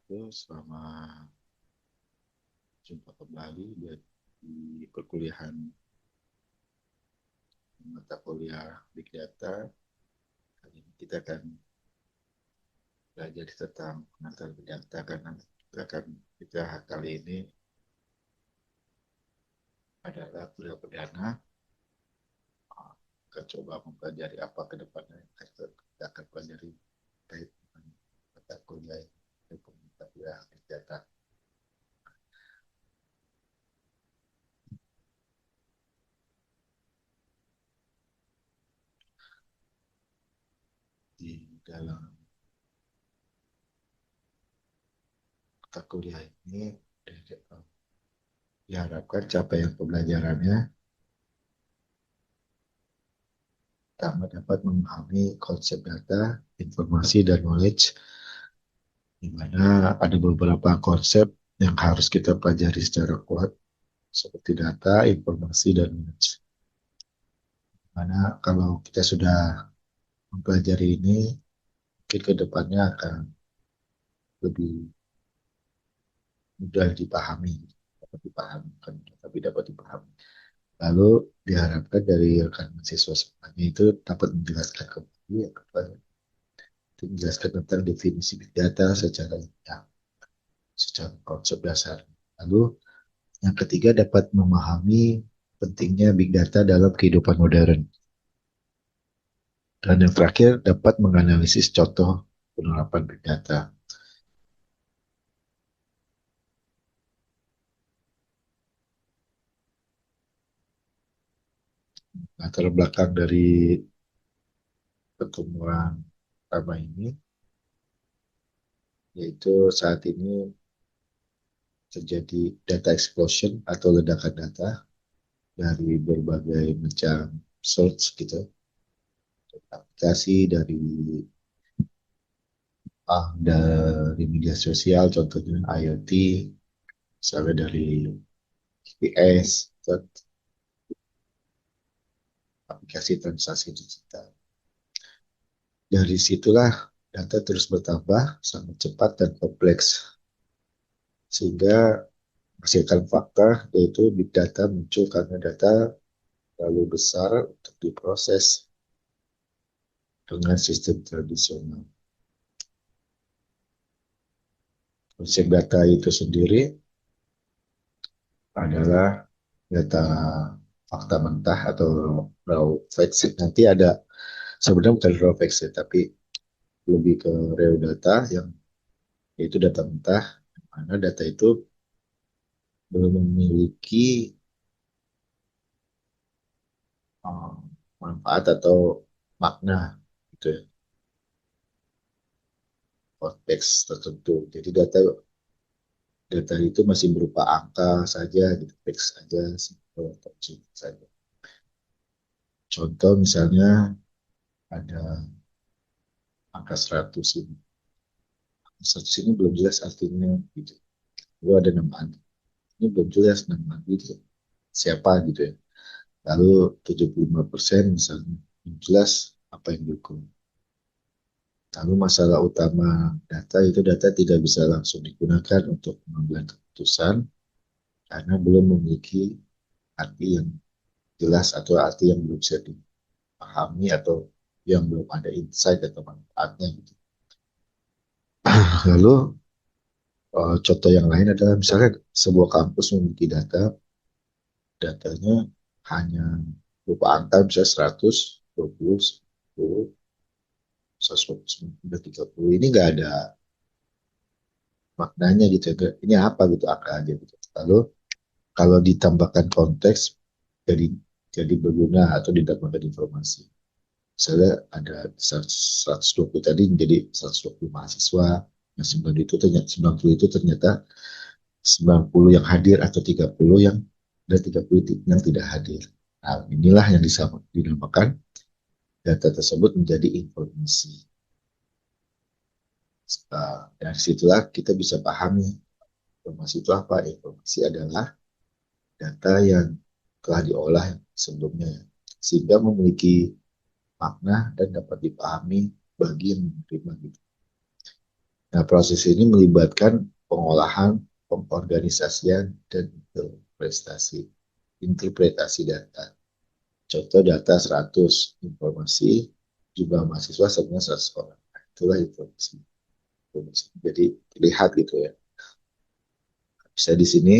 Halo, selamat jumpa kembali di perkuliahan mata kuliah Big Data. Kali ini kita akan belajar tentang pengantar Big Data karena kita kali ini adalah kuliah perdana. Kita coba mempelajari apa ke depannya yang kita akan pelajari terkait dengan mata kuliah mata kuliah Big Data. Di dalam mata kuliah ini diharapkan capaian pembelajarannya pertama dapat memahami konsep data, informasi, dan knowledge, di mana ada beberapa konsep yang harus kita pelajari secara kuat, seperti data, informasi, dan knowledge. Mana kalau kita sudah mempelajari ini, mungkin ke depannya akan lebih mudah dipahami, dapat dipahami, kan, tapi dapat dipahami. Lalu diharapkan dari rekan mahasiswa semuanya itu dapat menjelaskan kembali, menjelaskan tentang definisi big data secara yang secara konsep dasar. Lalu yang ketiga dapat memahami pentingnya big data dalam kehidupan modern. Dan yang terakhir dapat menganalisis contoh penerapan big data. Latar belakang dari pertemuan pertama ini yaitu saat ini terjadi data explosion atau ledakan data dari berbagai macam source gitu, aplikasi dari media sosial, contohnya IoT, misalnya dari GPS, aplikasi transaksi digital. Dari situlah data terus bertambah sangat cepat dan kompleks, sehingga menghasilkan fakta yaitu big data muncul karena data terlalu besar untuk diproses dengan sistem tradisional. Konsep data itu sendiri adalah data fakta mentah atau raw facts. Nanti ada sebenarnya bukan raw facts ya, tapi lebih ke real data yang yaitu data mentah, mana data itu belum memiliki uh, manfaat atau makna gitu ya, konteks tertentu. Jadi data data itu masih berupa angka saja gitu, teks saja, simple saja. Contoh misalnya ada angka 100 ini. 100 ini belum jelas artinya gitu. Lalu ada nama andi. Ini belum jelas nama andi itu siapa gitu ya. Lalu 75% misalnya belum jelas apa yang diukur. Lalu masalah utama data itu data tidak bisa langsung digunakan untuk mengambil keputusan karena belum memiliki arti yang jelas atau arti yang belum bisa dipahami atau yang belum ada insight atau manfaatnya gitu. Lalu contoh yang lain adalah misalnya sebuah kampus memiliki datanya hanya berupa angka misalnya 100, 20, 10, 120, 30. Ini nggak ada maknanya gitu ya. Ini apa gitu angka aja gitu. Lalu kalau ditambahkan konteks jadi berguna atau didapatkan informasi. Misalnya ada 120 tadi menjadi 120 mahasiswa, yang 90 itu ternyata 90 yang hadir atau 30 yang dan 30 yang tidak hadir. Nah, inilah yang dinamakan data tersebut menjadi informasi. Dari situlah kita bisa pahami informasi itu apa. Informasi adalah data yang telah diolah sebelumnya sehingga memiliki makna dan dapat dipahami bagi yang menerima gitu. Nah, proses ini melibatkan pengolahan, pengorganisasian, dan interpretasi data. Contoh data 100 informasi, jumlah mahasiswa sebenarnya 100 orang. Nah, itulah informasi. Jadi lihat gitu ya. Bisa di sini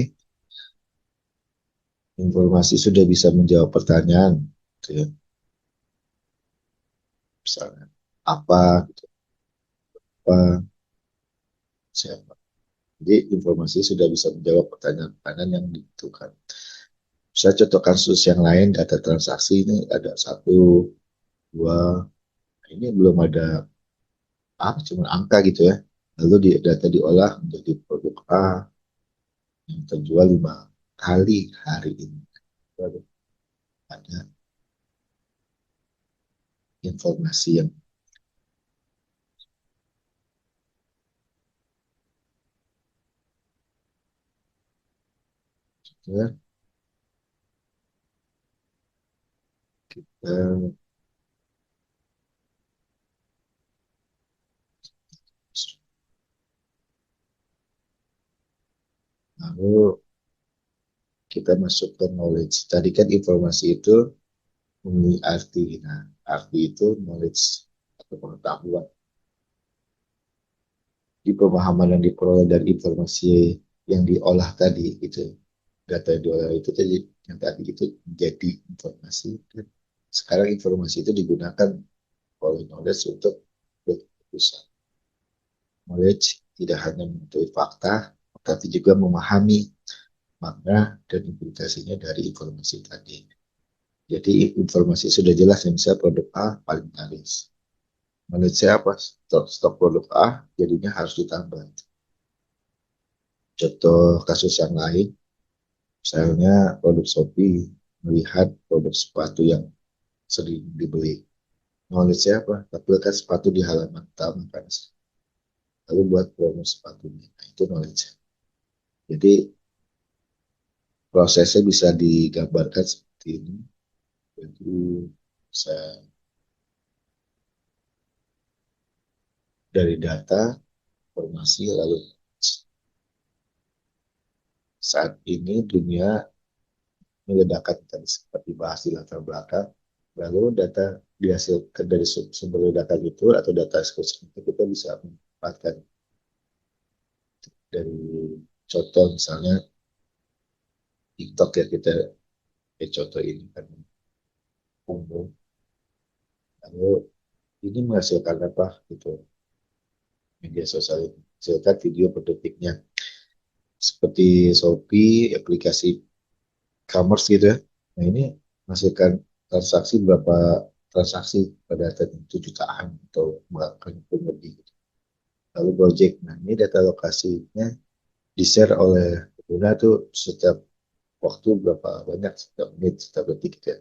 informasi sudah bisa menjawab pertanyaan, gitu ya. Misalnya apa, gitu, apa, siapa. Jadi informasi sudah bisa menjawab pertanyaan-pertanyaan yang dibutuhkan. Saya contoh kasus yang lain, data transaksi ini ada satu, dua, ini belum ada cuma angka gitu ya. Lalu data diolah menjadi produk A yang terjual 5 kali hari ini. Lalu ada informasi yang ya, kita lalu kita masuk ke knowledge. Tadi kan informasi itu memiliki arti. Nah, arti itu knowledge atau pengetahuan. Di pemahaman yang diperoleh dari informasi yang diolah tadi itu, data yang diolah itu tadi, yang tadi itu menjadi informasi. Sekarang informasi itu digunakan oleh knowledge untuk berkeputusan. Knowledge tidak hanya mengetahui fakta, tapi juga memahami makna dan implikasinya dari informasi tadi. Jadi informasi sudah jelas yang saya produk A paling laris. Menurut saya apa? Stok produk A jadinya harus ditambah. Contoh kasus yang lain, misalnya produk Shopee melihat produk sepatu yang sering dibeli. Knowledge saya apa? Tampilkan sepatu di halaman utama kan. Lalu buat promo sepatunya. Nah, itu knowledge. Jadi prosesnya bisa digambarkan seperti ini. Jadi saya dari data, informasi, lalu saat ini dunia meledakan tadi seperti bahas di latar belakang. Lalu data dihasilkan dari sumber ledakan itu atau data eksekusi itu kita bisa memanfaatkan dari contoh misalnya TikTok ya kita contoh ini kan umum. Lalu ini menghasilkan apa gitu media sosial ini menghasilkan video per detiknya seperti Shopee aplikasi e-commerce gitu ya. Nah ini menghasilkan transaksi berapa transaksi pada data itu jutaan atau bahkan pun lebih. Lalu Gojek, nah ini data lokasinya di-share oleh pengguna tuh setiap waktu berapa banyak, setiap menit, setiap detik gitu ya.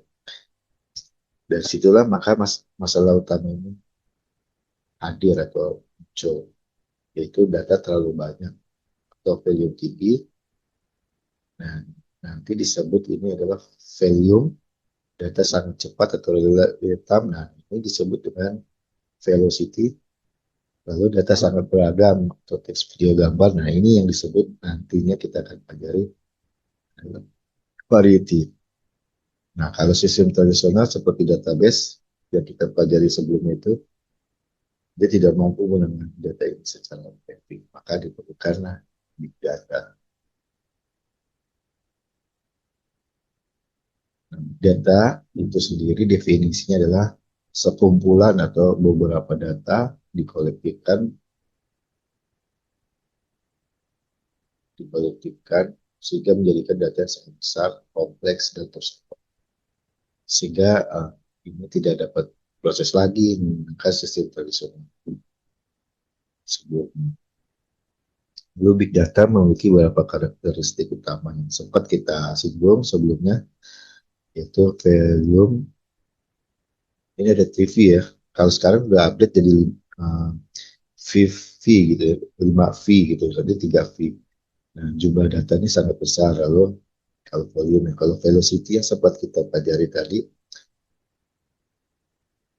Dari situlah maka masalah utama ini hadir atau muncul, yaitu data terlalu banyak atau volume tinggi. Nah, nanti disebut ini adalah volume, data sangat cepat atau real time. Nah, ini disebut dengan velocity. Lalu data sangat beragam atau teks video gambar. Nah, ini yang disebut nantinya kita akan pelajari adalah variety. Nah, kalau sistem tradisional seperti database yang kita pelajari sebelumnya itu, dia tidak mampu menangani data ini secara efektif. Maka diperlukanlah big data. Data itu sendiri definisinya adalah sekumpulan atau beberapa data dikolektifkan sehingga menjadikan data yang sangat besar, kompleks, dan terstruktur. Sehingga ini tidak dapat proses lagi menggunakan sistem tradisional sebelumnya. Lalu Big Data memiliki beberapa karakteristik utama yang sempat kita singgung sebelumnya, yaitu volume. Ini ada TV ya. Kalau sekarang udah update jadi uh, V gitu ya, 5V gitu, jadi 3V. Nah, jumlah data ini sangat besar. Lalu kalau volume, kalau velocity yang sempat kita pelajari tadi,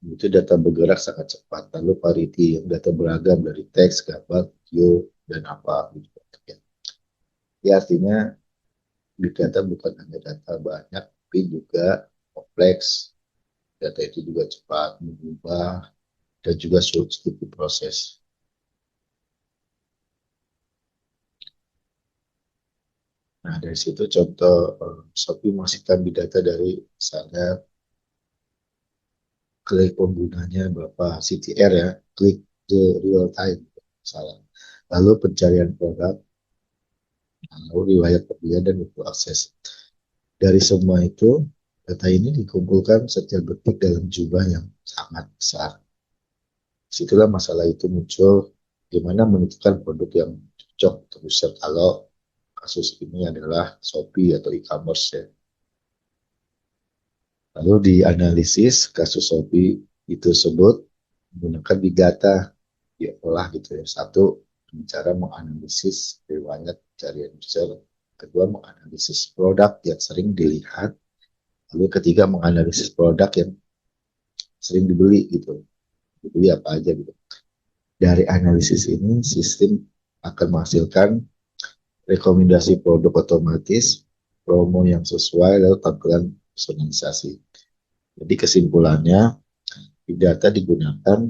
Itu data bergerak sangat cepat. Lalu parity yang data beragam dari teks, gambar, video, dan apa gitu. Ya artinya big data bukan hanya data banyak, tapi juga kompleks. Data itu juga cepat mengubah dan juga sulit diproses. Nah, dari situ contoh Shopee menghasilkan big data dari misalnya klik penggunanya berapa CTR ya, klik the real time misalnya. Lalu pencarian produk, lalu riwayat pembelian dan waktu akses. Dari semua itu, data ini dikumpulkan setiap detik dalam jumlah yang sangat besar. Situlah masalah itu muncul, gimana menentukan produk yang cocok untuk user kalau kasus ini adalah Shopee atau e-commerce ya. Lalu dianalisis kasus Shopee itu tersebut menggunakan big data diolah gitu ya. Satu, cara menganalisis riwayat pencarian user. Kedua, menganalisis produk yang sering dilihat. Lalu ketiga, menganalisis produk yang sering dibeli gitu. Dibeli apa aja gitu. Dari analisis ini, sistem akan menghasilkan rekomendasi produk otomatis, promo yang sesuai, lalu tampilan personalisasi. Jadi kesimpulannya, big data digunakan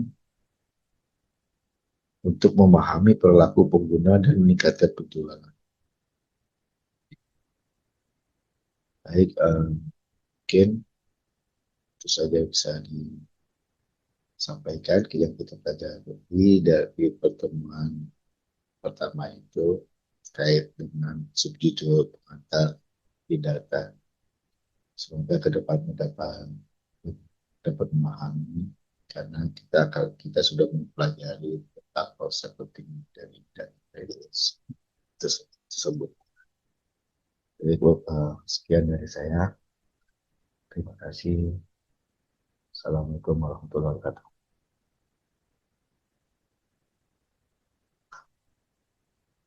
untuk memahami perilaku pengguna dan meningkatkan penjualan. Baik, mungkin itu saja bisa disampaikan yang kita pelajari dari pertemuan pertama itu terkait dengan subjudul pengantar di data. Semoga ke depannya dapat dapat memahami karena kita sudah mempelajari tentang proses penting dari data tersebut. Jadi sekian dari saya. Terima kasih. Assalamualaikum warahmatullahi wabarakatuh.